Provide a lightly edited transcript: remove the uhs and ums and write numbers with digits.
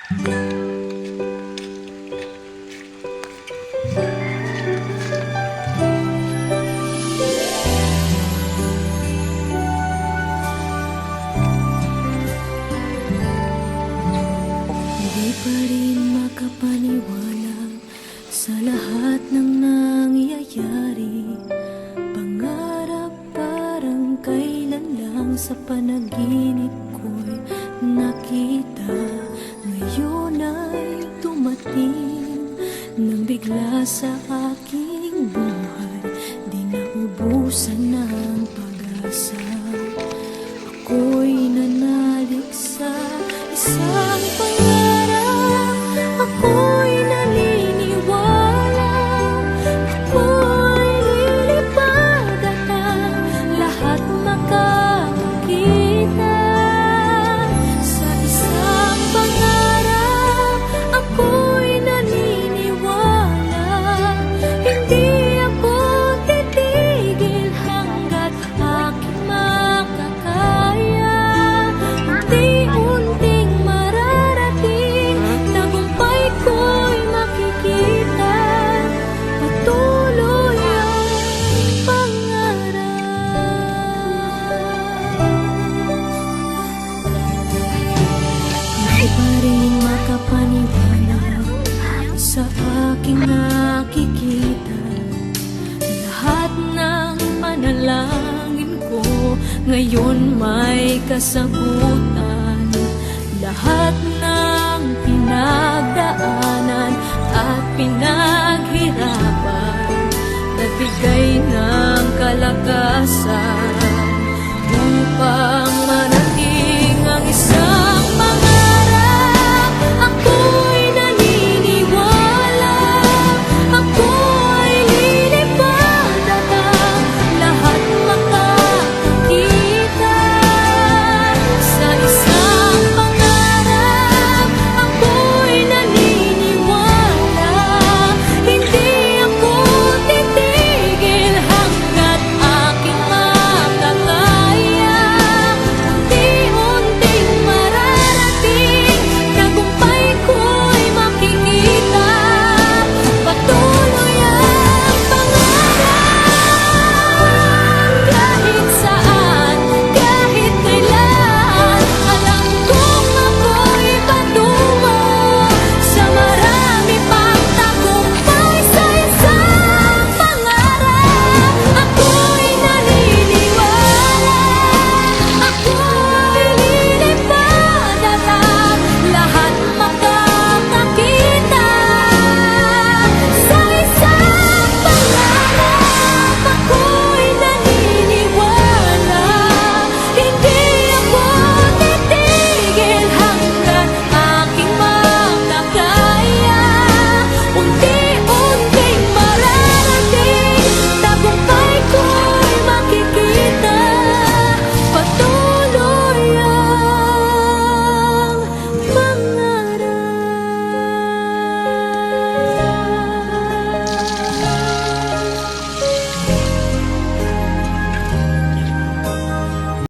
Hindi pa rin makapaniwala sa lahat ng nangyayari. Pangarap parang kailan lang sa panaginip ko'y nakita. Ngayon ay dumating nang bigla sa aking buhay. Di naubusan ng pag-asa. Ako'y nanalig sa isang pangarap. Ako'y naniniwala. Ako'y lilipad at ang lahat makakakita. Sa isang pangarap, ako'y naniniwala. Hindi ako titigil hanggat aking makakaya. Unti-unting mararating, tagumpay ko'y makikita. Patuloy ang pangarap. Hindi pa rin makapaniwala sa aking nakikita. Lahat ng panalangin ko ngayon may kasagutan. Lahat ng pinagdaanan at pinaghirapan, nagbigay ng kalakasan.